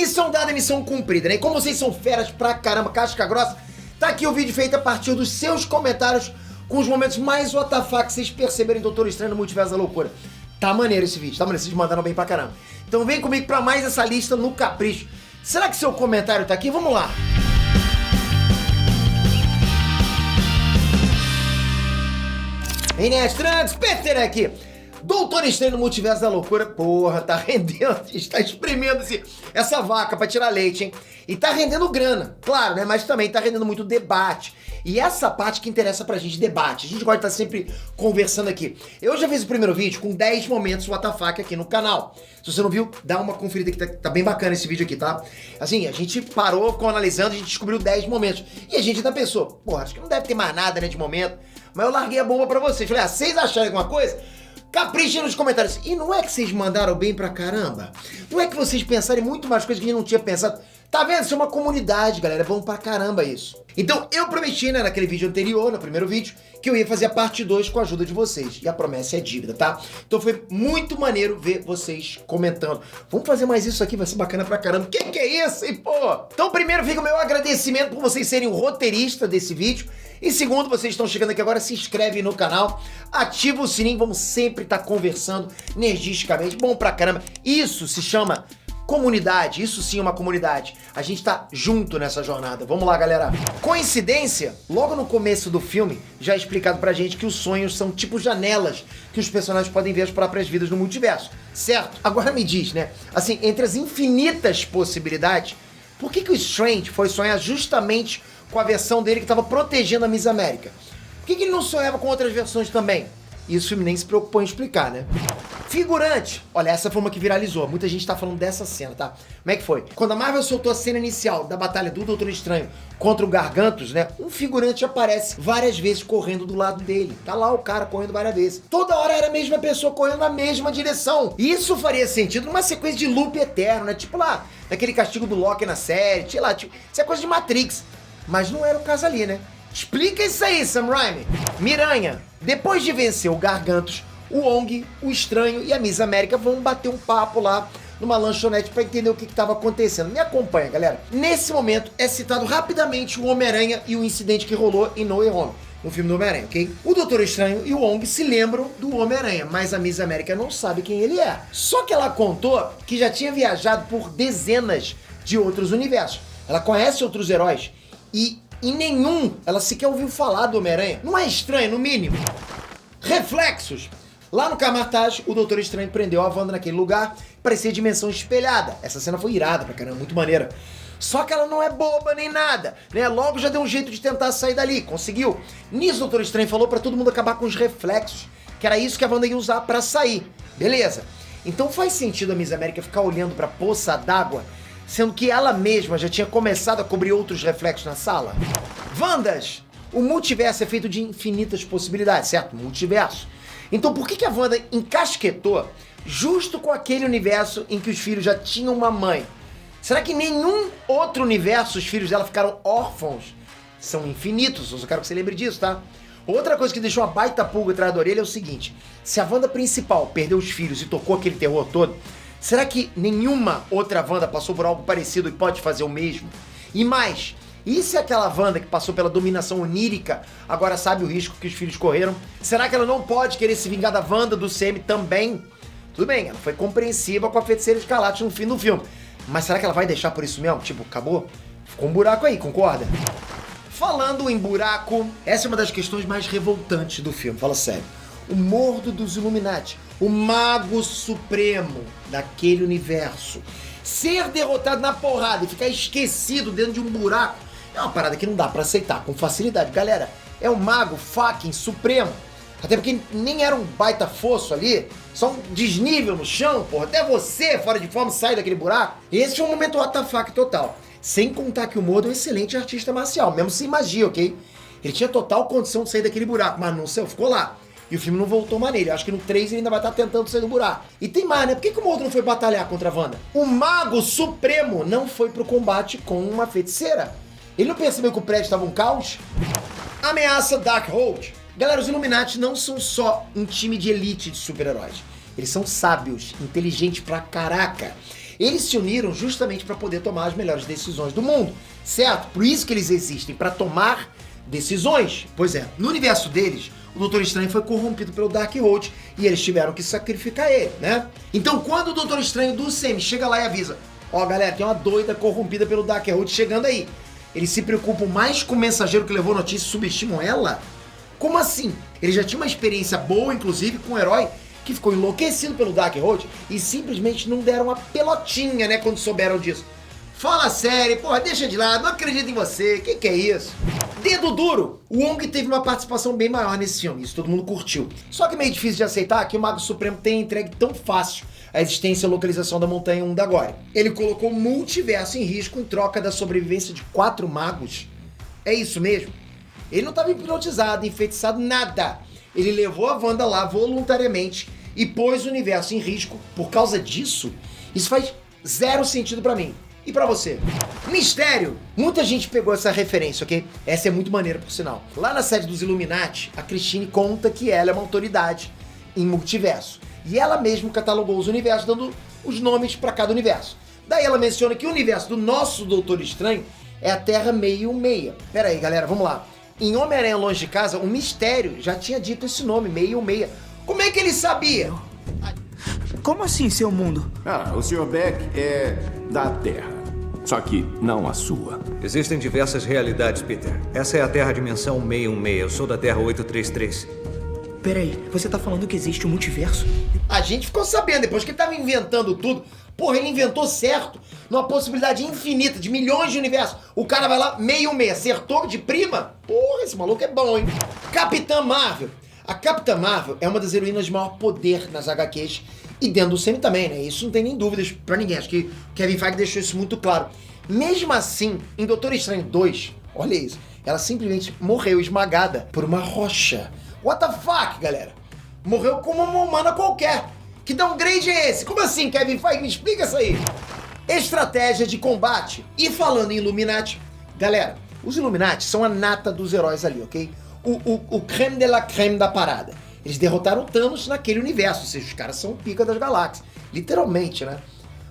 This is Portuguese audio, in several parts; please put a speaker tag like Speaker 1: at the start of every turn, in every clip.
Speaker 1: Missão dada, missão cumprida, né? E como vocês são feras pra caramba, casca grossa, tá aqui o vídeo feito a partir dos seus comentários com os momentos mais WTF que vocês perceberem Doutor Estranho no Multiverso da Loucura. Tá maneiro esse vídeo, tá maneiro, vocês mandaram bem pra caramba. Então vem comigo pra mais essa lista no capricho. Será que seu comentário tá aqui? Vamos lá. Inês Trunks, Peter aqui. Doutor Estranho no Multiverso da Loucura, porra, tá rendendo, está espremendo essa vaca pra tirar leite, hein? E tá rendendo grana, claro, né? Mas também tá rendendo muito debate. E essa parte que interessa pra gente, debate. A gente gosta de estar sempre conversando aqui. Eu já fiz o primeiro vídeo com 10 momentos WTF aqui no canal. Se você não viu, dá uma conferida que tá bem bacana esse vídeo aqui, tá? Assim, a gente parou, ficou analisando, a gente descobriu 10 momentos. E a gente ainda pensou, porra, acho que não deve ter mais nada, né, de momento. Mas eu larguei a bomba pra vocês. Falei, vocês acharem alguma coisa? Caprichem nos comentários. E não é que vocês mandaram bem pra caramba? Não é que vocês pensaram em muito mais coisas que a gente não tinha pensado? Tá vendo? Isso é uma comunidade, galera. É bom pra caramba isso. Então, eu prometi, né, naquele vídeo anterior, no primeiro vídeo, que eu ia fazer a parte 2 com a ajuda de vocês. E a promessa é dívida, tá? Então foi muito maneiro ver vocês comentando. Vamos fazer mais isso aqui, vai ser bacana pra caramba. Que é isso, hein, pô? Então, primeiro, fica o meu agradecimento por vocês serem o roteirista desse vídeo. E segundo, vocês estão chegando aqui agora, se inscreve no canal, ativa o sininho, vamos sempre estar conversando energisticamente. Bom pra caramba. Isso se chama comunidade, isso sim é uma comunidade. A gente tá junto nessa jornada. Vamos lá, galera. Coincidência? Logo no começo do filme, já é explicado pra gente que os sonhos são tipo janelas que os personagens podem ver as próprias vidas no multiverso, certo? Agora me diz, né? Assim, entre as infinitas possibilidades, por que o Strange foi sonhar justamente com a versão dele que estava protegendo a Miss América? Por que ele não sonhava com outras versões também? Isso o filme nem se preocupou em explicar, né? Figurante. Olha, essa foi uma que viralizou. Muita gente tá falando dessa cena, tá? Como é que foi? Quando a Marvel soltou a cena inicial da batalha do Doutor Estranho contra o Gargantos, né? Um figurante aparece várias vezes correndo do lado dele. Tá lá o cara correndo várias vezes. Toda hora era a mesma pessoa correndo na mesma direção. Isso faria sentido numa sequência de loop eterno, né? Tipo lá, naquele castigo do Loki na série. Sei lá, tipo, isso é coisa de Matrix. Mas não era o caso ali, né? Explica isso aí, Sam Raimi. Miranha. Depois de vencer o Gargantos, o Wong, o Estranho e a Miss América vão bater um papo lá numa lanchonete pra entender o que estava acontecendo. Me acompanha, galera. Nesse momento é citado rapidamente o Homem-Aranha e o incidente que rolou em No Way Home, no filme do Homem-Aranha, ok? O Doutor Estranho e o Wong se lembram do Homem-Aranha, mas a Miss América não sabe quem ele é. Só que ela contou que já tinha viajado por dezenas de outros universos. Ela conhece outros heróis e em nenhum ela sequer ouviu falar do Homem-Aranha. Não é estranho, no mínimo? Reflexos. Lá no Camartage, o Doutor Estranho prendeu a Wanda naquele lugar, parecia dimensão espelhada. Essa cena foi irada pra caramba, muito maneira. Só que ela não é boba nem nada, né? Logo já deu um jeito de tentar sair dali, conseguiu. Nisso, o Doutor Estranho falou pra todo mundo acabar com os reflexos, que era isso que a Wanda ia usar pra sair. Beleza. Então faz sentido a Miss América ficar olhando pra poça d'água, sendo que ela mesma já tinha começado a cobrir outros reflexos na sala? Wandas! O multiverso é feito de infinitas possibilidades, certo? Multiverso. Então por que a Wanda encasquetou justo com aquele universo em que os filhos já tinham uma mãe? Será que em nenhum outro universo os filhos dela ficaram órfãos? São infinitos, eu só quero que você lembre disso, tá? Outra coisa que deixou uma baita pulga atrás da orelha é o seguinte: se a Wanda principal perdeu os filhos e tocou aquele terror todo, será que nenhuma outra Wanda passou por algo parecido e pode fazer o mesmo? E mais, e se aquela Wanda que passou pela dominação onírica agora sabe o risco que os filhos correram? Será que ela não pode querer se vingar da Wanda do CM também? Tudo bem, ela foi compreensiva com a Feiticeira Escarlate no fim do filme. Mas será que ela vai deixar por isso mesmo? Tipo, acabou? Ficou um buraco aí, concorda? Falando em buraco, essa é uma das questões mais revoltantes do filme, fala sério. O Mordo dos Illuminati, o Mago Supremo daquele universo, ser derrotado na porrada e ficar esquecido dentro de um buraco é uma parada que não dá pra aceitar com facilidade. Galera, é o Mago fucking Supremo. Até porque nem era um baita fosso ali, só um desnível no chão, porra. Até você, fora de forma, sai daquele buraco. Esse foi um momento WTF total. Sem contar que o Mordo é um excelente artista marcial, mesmo sem magia, ok? Ele tinha total condição de sair daquele buraco, mas não saiu, ficou lá. E o filme não voltou maneiro. Eu acho que no 3 ele ainda vai estar tentando sair do buraco. E tem mais, né? Por que o Mordo não foi batalhar contra a Wanda? O Mago Supremo não foi pro combate com uma feiticeira. Ele não percebeu que o prédio estava um caos? Ameaça Darkhold. Galera, os Illuminati não são só um time de elite de super-heróis. Eles são sábios, inteligentes pra caraca. Eles se uniram justamente para poder tomar as melhores decisões do mundo, certo? Por isso que eles existem, para tomar decisões. Pois é, no universo deles, o Doutor Estranho foi corrompido pelo Darkhold e eles tiveram que sacrificar ele, né? Então quando o Doutor Estranho do Sam chega lá e avisa, ó galera, tem uma doida corrompida pelo Darkhold chegando aí. Eles se preocupam mais com o mensageiro que levou a notícia e subestimam ela? Como assim? Eles já tinham uma experiência boa, inclusive, com um herói que ficou enlouquecido pelo Darkhold e simplesmente não deram uma pelotinha, né, quando souberam disso. Fala sério, porra, deixa de lado, não acredito em você, que é isso? Dedo duro, o Wong teve uma participação bem maior nesse filme, isso todo mundo curtiu. Só que é meio difícil de aceitar que o Mago Supremo tenha entregue tão fácil a existência e a localização da Montanha 1 da Gore. Ele colocou o multiverso em risco em troca da sobrevivência de 4 magos. É isso mesmo? Ele não estava hipnotizado, enfeitiçado, nada. Ele levou a Wanda lá voluntariamente e pôs o universo em risco por causa disso. Isso faz zero sentido pra mim. E pra você? Mistério! Muita gente pegou essa referência, ok? Essa é muito maneira, por sinal. Lá na série dos Illuminati, a Christine conta que ela é uma autoridade em multiverso. E ela mesma catalogou os universos, dando os nomes pra cada universo. Daí ela menciona que o universo do nosso Doutor Estranho é a Terra 616. Pera aí, galera, vamos lá. Em Homem-Aranha Longe de Casa, o Mistério já tinha dito esse nome, 616. Como é que ele sabia?
Speaker 2: Como assim, seu mundo?
Speaker 3: O Sr. Beck é da Terra. Só que não a sua.
Speaker 4: Existem diversas realidades, Peter. Essa é a Terra Dimensão 616. Eu sou da Terra 833.
Speaker 2: Peraí, você tá falando que existe um multiverso?
Speaker 1: A gente ficou sabendo, depois que ele tava inventando tudo. Porra, ele inventou certo. Numa possibilidade infinita, de milhões de universos. O cara vai lá, 616, acertou de prima? Porra, esse maluco é bom, hein? Capitã Marvel. A Capitã Marvel é uma das heroínas de maior poder nas HQs e dentro do CM também, né? Isso não tem nem dúvidas pra ninguém. Acho que Kevin Feige deixou isso muito claro. Mesmo assim, em Doutor Estranho 2, olha isso, ela simplesmente morreu esmagada por uma rocha. What the fuck, galera? Morreu como uma humana qualquer. Que downgrade é esse? Como assim, Kevin Feige? Me explica isso aí. Estratégia de combate. E falando em Illuminati, galera, os Illuminati são a nata dos heróis ali, ok? O creme de la creme da parada. Eles derrotaram Thanos naquele universo, ou seja, os caras são o pica das galáxias. Literalmente, né?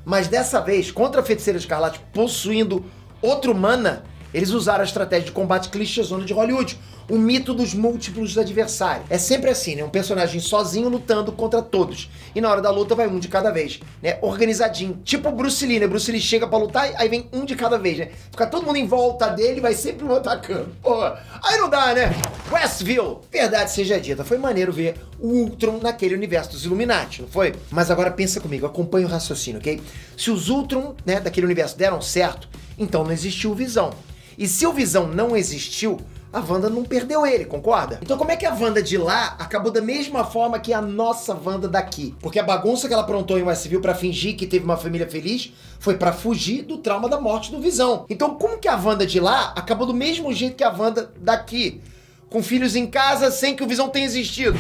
Speaker 1: Mas dessa vez, contra a Feiticeira Escarlate possuindo outra humana, eles usaram a estratégia de combate clichêzona de Hollywood, o mito dos múltiplos adversários. É sempre assim, né? Um personagem sozinho lutando contra todos. E na hora da luta vai um de cada vez, né? Organizadinho. Tipo o Bruce Lee, né? Bruce Lee chega pra lutar, aí vem um de cada vez, né? Fica todo mundo em volta dele, vai sempre um atacando. Porra, aí não dá, né? Westview, verdade seja dita, foi maneiro ver o Ultron naquele universo dos Illuminati, não foi? Mas agora pensa comigo, acompanha o raciocínio, ok? Se os Ultron, né, daquele universo deram certo, então não existiu o Visão. E se o Visão não existiu, a Wanda não perdeu ele, concorda? Então como é que a Wanda de lá acabou da mesma forma que a nossa Wanda daqui? Porque a bagunça que ela aprontou em Westview pra fingir que teve uma família feliz foi pra fugir do trauma da morte do Visão. Então como que a Wanda de lá acabou do mesmo jeito que a Wanda daqui? Com filhos em casa sem que o Visão tenha existido?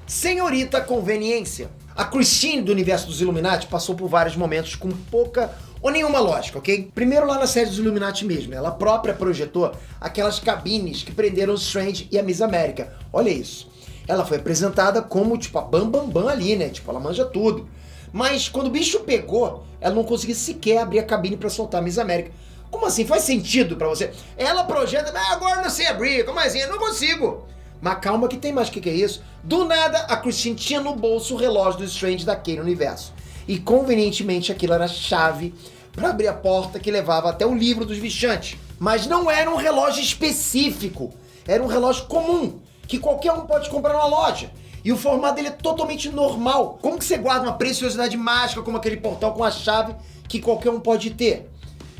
Speaker 1: Senhorita Conveniência. A Christine do universo dos Illuminati passou por vários momentos com pouca ou nenhuma lógica, ok? Primeiro lá na série dos Illuminati mesmo, ela própria projetou aquelas cabines que prenderam o Strange e a Miss América. Olha isso. Ela foi apresentada como, tipo, a bam ali, né? Tipo, ela manja tudo. Mas quando o bicho pegou, ela não conseguia sequer abrir a cabine pra soltar a Miss América. Como assim? Faz sentido pra você? Ela projeta, agora não sei abrir, como assim? Eu não consigo. Mas calma que tem mais, que é isso? Do nada, a Christine tinha no bolso o relógio do Strange daquele universo. E convenientemente aquilo era a chave para abrir a porta que levava até o livro dos Vichantes. Mas não era um relógio específico, era um relógio comum, que qualquer um pode comprar na loja. E o formato dele é totalmente normal. Como que você guarda uma preciosidade mágica como aquele portal com a chave que qualquer um pode ter?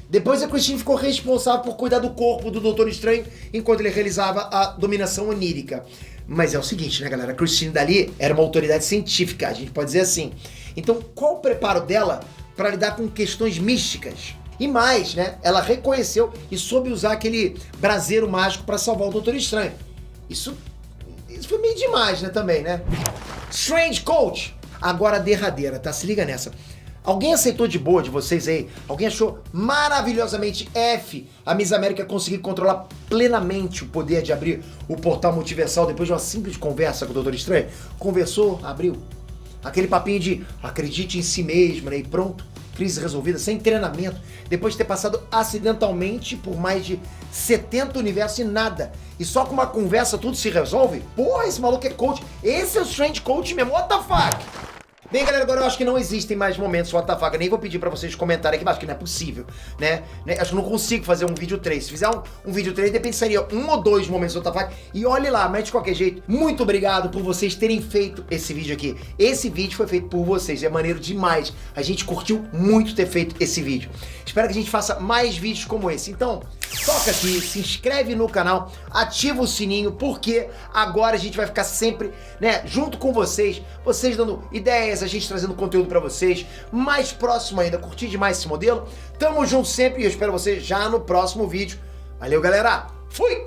Speaker 1: Depois a Christine ficou responsável por cuidar do corpo do Doutor Estranho enquanto ele realizava a dominação onírica. Mas é o seguinte, né, galera? A Christine dali era uma autoridade científica, a gente pode dizer assim. Então, qual o preparo dela para lidar com questões místicas? E mais, né? Ela reconheceu e soube usar aquele braseiro mágico para salvar o Doutor Estranho. Isso foi meio demais, né, também, né? Strange Coach. Agora a derradeira, tá? Se liga nessa. Alguém aceitou de boa de vocês aí? Alguém achou maravilhosamente F a Miss América conseguir controlar plenamente o poder de abrir o portal multiversal depois de uma simples conversa com o Doutor Estranho? Conversou, abriu. Aquele papinho de acredite em si mesmo, né? E pronto. crise resolvida, sem treinamento, depois de ter passado acidentalmente por mais de 70 universos e nada. E só com uma conversa tudo se resolve? Porra, esse maluco é coach. Esse é o Strange Coach mesmo, what the fuck? Bem, galera, agora eu acho que não existem mais momentos WTF. Eu nem vou pedir pra vocês comentarem aqui embaixo, que não é possível, né? Acho que eu não consigo fazer um vídeo 3. Se fizer um vídeo 3, depende, seria 1 ou 2 momentos WTF. E olhe lá, mas de qualquer jeito, muito obrigado por vocês terem feito esse vídeo aqui. Esse vídeo foi feito por vocês, é maneiro demais. A gente curtiu muito ter feito esse vídeo. Espero que a gente faça mais vídeos como esse. Então, toca aqui, se inscreve no canal, ativa o sininho, porque agora a gente vai ficar sempre, né, junto com vocês dando ideias, a gente trazendo conteúdo pra vocês, mais próximo ainda. Curti demais esse modelo? Tamo junto sempre e eu espero vocês já no próximo vídeo. Valeu, galera! Fui!